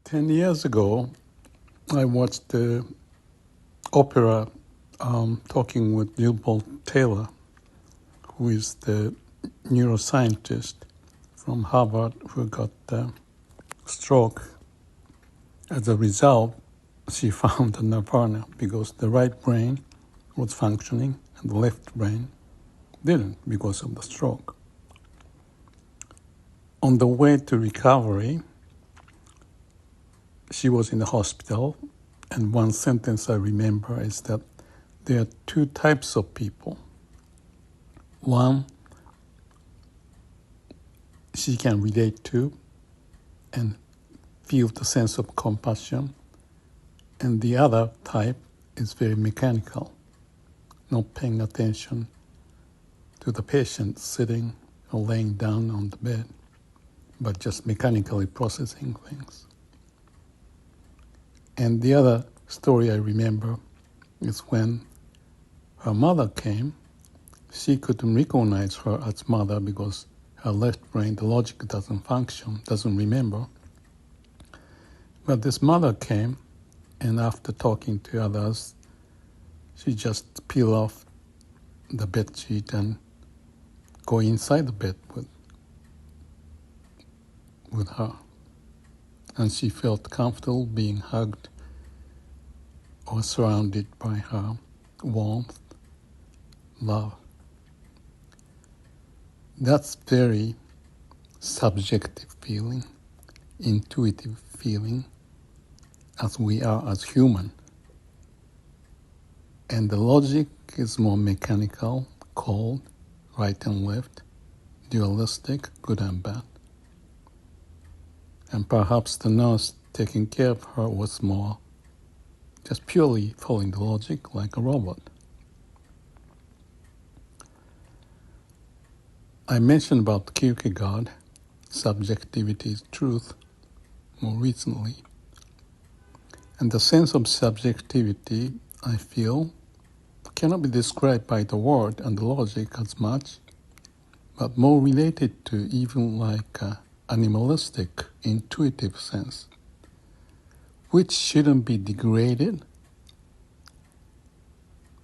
10 years ago, I watched the opera talking with J.B.Taylor, who is the neuroscientist from Harvard who got a stroke. As a result, she found the Nirvana because the right brain was functioning and the left brain didn't because of the stroke. On the way to recovery, she was in the hospital, and one sentence I remember is that there are two types of people. One, she can relate to and feel the sense of compassion, and the other type is very mechanical, not paying attention to the patient sitting or laying down on the bed, but just mechanically processing things. And the other story I remember is when her mother came, she couldn't recognize her as mother because her left brain, the logic doesn't function, doesn't remember. But this mother came, and after talking to others, she just peeled off the bed sheet and go inside the bed with her. And she felt comfortable being hugged or surrounded by her warmth, love. That's very subjective feeling, intuitive feeling, as we are as human. And the logic is more mechanical, cold, right and left, dualistic, good and bad. And perhaps the nurse taking care of her was more just purely following the logic like a robot. I mentioned about Kierkegaard, subjectivity is truth, more recently. And the sense of subjectivity, I feel, cannot be described by the word and the logic as much, but more related to even like animalistic, intuitive sense, which shouldn't be degraded.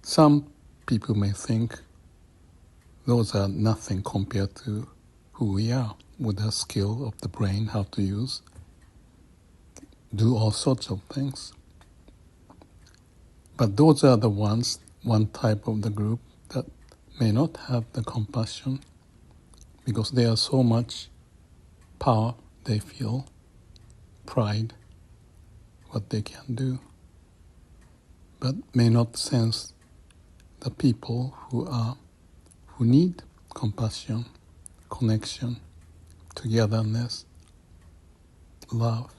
Some people may think those are nothing compared to who we are, with the skill of the brain, how to use, do all sorts of things. But those are the ones, one type of the group that may not have the compassion because they are so much power, they feel, pride, what they can do, but may not sense the people who need compassion, connection, togetherness, love,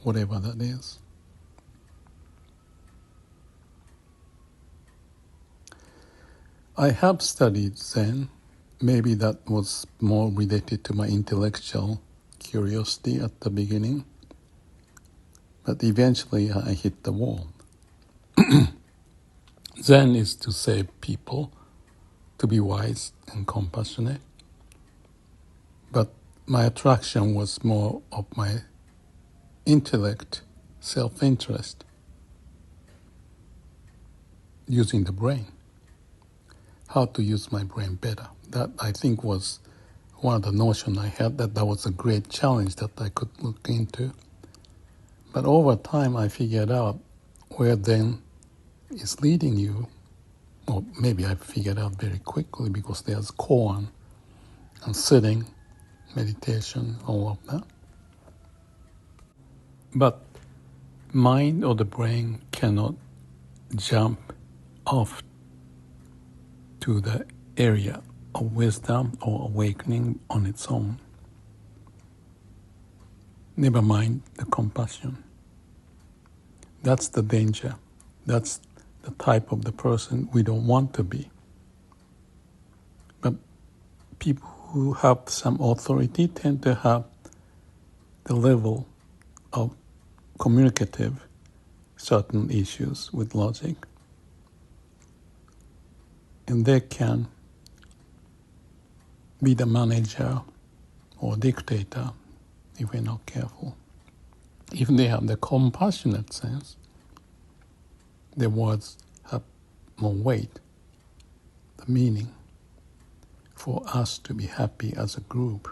whatever that is. I have studied Zen. Maybe that was more related to my intellectual curiosity at the beginning. But eventually I hit the wall. Zen is to save people, to be wise and compassionate. But my attraction was more of my intellect, self-interest, using the brain. How to use my brain better. That I think was one of the notions I had, that was a great challenge that I could look into. But over time I figured out where Zen is leading you, or maybe I figured out very quickly because there's koan and sitting, meditation, all of that. But mind or the brain cannot jump off to the area of wisdom or awakening on its own. Never mind the compassion. That's the danger. That's the type of the person we don't want to be. But people who have some authority tend to have the level of communicative certain issues with logic. And they can be the manager or dictator if we're not careful. if they have the compassionate sense, the words have more weight, the meaning for us to be happy as a group,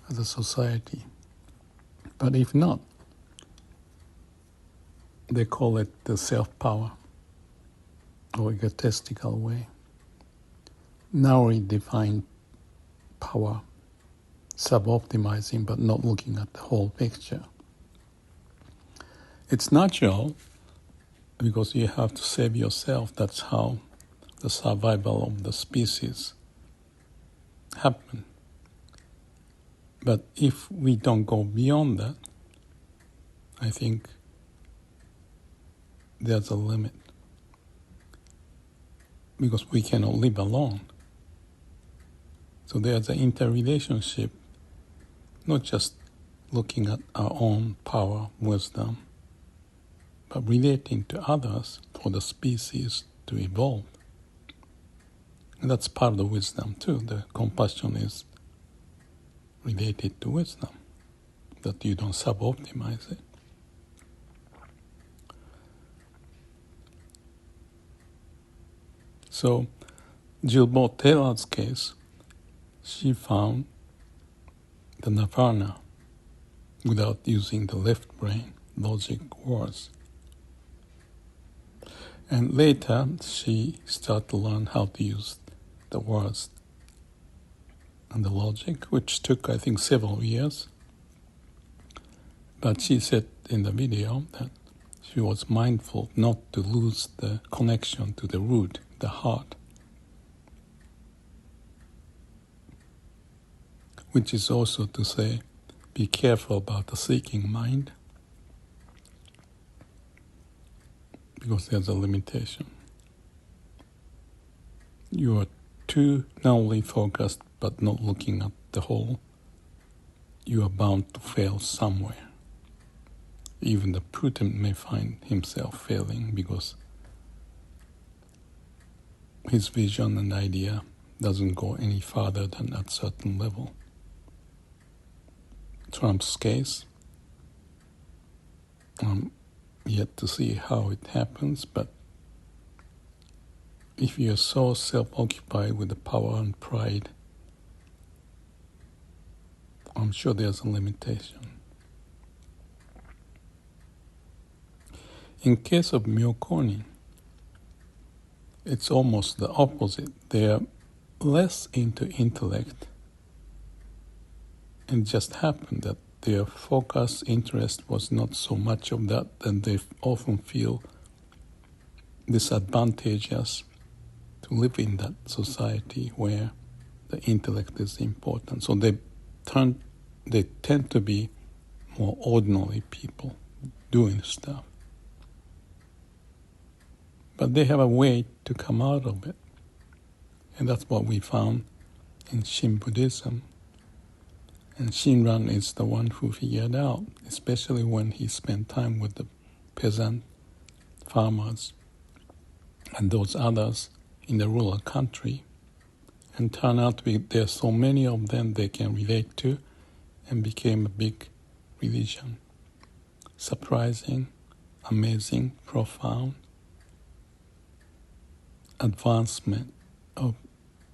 as a society. But if not, they call it the self-power or egotistical way. Narrowly defined power, sub-optimizing but not looking at the whole picture. It's natural because you have to save yourself. That's how the survival of the species happen. But if we don't go beyond that, I think there's a limit. Because we cannot live alone. So there's an interrelationship, not just looking at our own power, wisdom, but relating to others for the species to evolve. And that's part of the wisdom too. The compassion is related to wisdom, that you don't sub-optimize it. So J.B.Taylor's case, she found the Nirvana without using the left brain logic words. And later she started to learn how to use the words and the logic, which took, I think, several years. But she said in the video that she was mindful not to lose the connection to the root, the heart, which is also to say, be careful about the seeking mind, because there's a limitation. You are too narrowly focused but not looking at the whole. You are bound to fail somewhere. Even the prudent may find himself failing because his vision and idea doesn't go any farther than at a certain level. Trump's case, yet to see how it happens, but if you're so self-occupied with the power and pride, I'm sure there's a limitation. In case of Myokonin, it's almost the opposite. They're less into intellect. It just happened that their focus, interest was not so much of that, and they often feel disadvantageous to live in that society where the intellect is important. So they tend to be more ordinary people doing stuff. But they have a way to come out of it. And that's what we found in Shin Buddhism. And Shinran is the one who figured out, especially when he spent time with the peasant farmers and those others in the rural country, and turned out to be there are so many of them they can relate to, and became a big religion. Surprising, amazing, profound advancement of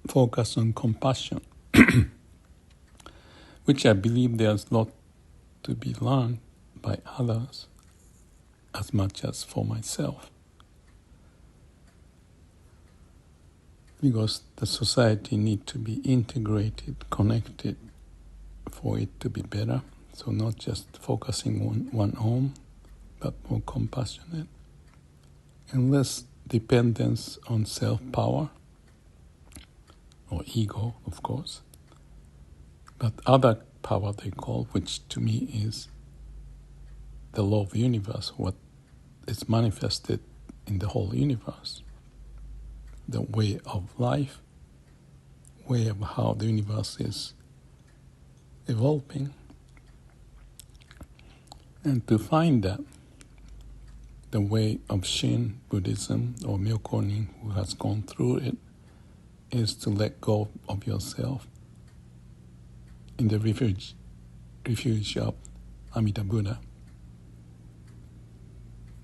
focus on compassion, which I believe there's a lot to be learned by others as much as for myself. Because the society needs to be integrated, connected for it to be better. So not just focusing on one own, but more compassionate. And less dependence on self-power, or ego, of course. But other power they call, which to me is the law of the universe, what is manifested in the whole universe. The way of life, way of how the universe is evolving. And to find that, the way of Shin Buddhism or Myokonin, who has gone through it, is to let go of yourself in the refuge of Amida Buddha,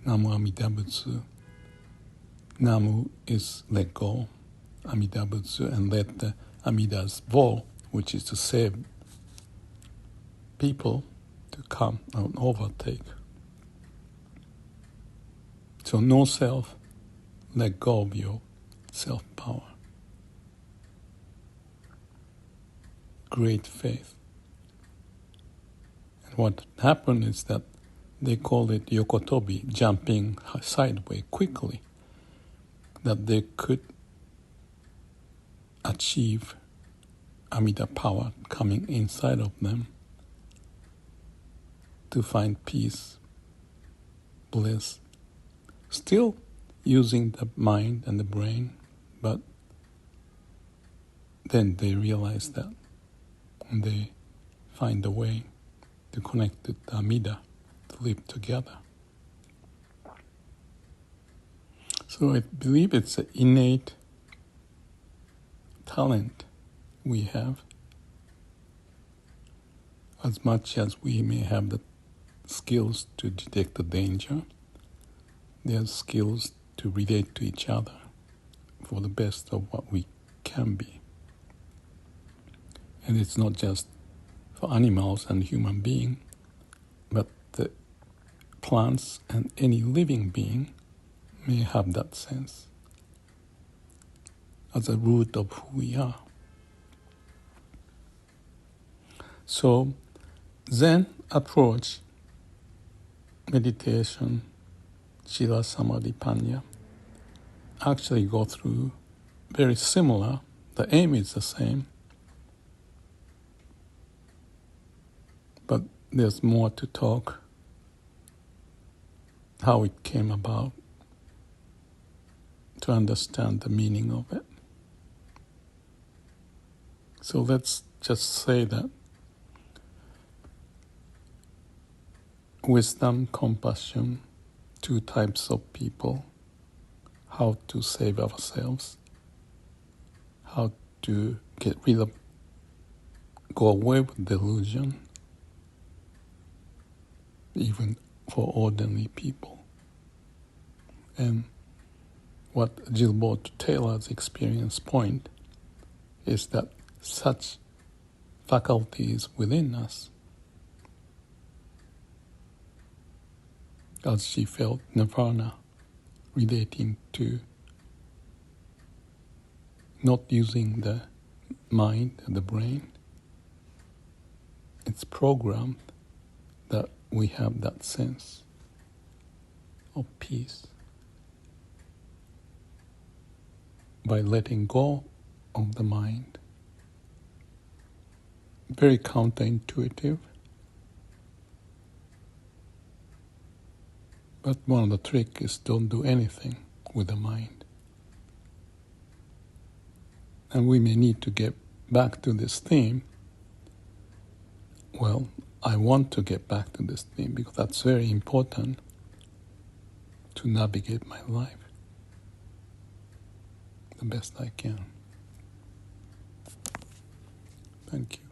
Namu Amida Butsu. Namu is let go, Amida Butsu, and let the Amida's vow, which is to save people, to come and overtake. So no self, let go of your self-power. Great faith. And what happened is that they call it yokotobi, jumping sideways quickly, that they could achieve Amida power coming inside of them to find peace, bliss, still using the mind and the brain, but then they realize that and they find a way to connect with the Amida, to live together. So I believe it's an innate talent we have, as much as we may have the skills to detect the danger, there's skills to relate to each other for the best of what we can be. And it's not just for animals and human beings, but the plants and any living being may have that sense as a root of who we are. So Zen approach, meditation, Shila Samadhi Panya, actually go through very similar. The aim is the same, but there's more to talk, how it came about, to understand the meaning of it. So let's just say that wisdom, compassion, two types of people, how to save ourselves, how to get rid of, go away with delusion, even for ordinary people. And what J.B.Taylor's experience point is that such faculties within us, as she felt Nirvana relating to not using the mind and the brain, it's programmed that we have that sense of peace by letting go of the mind. Very counterintuitive, but one of the tricks is don't do anything with the mind. And we may need to get back to this theme. Well, I want to get back to this theme because that's very important to navigate my life the best I can. Thank you.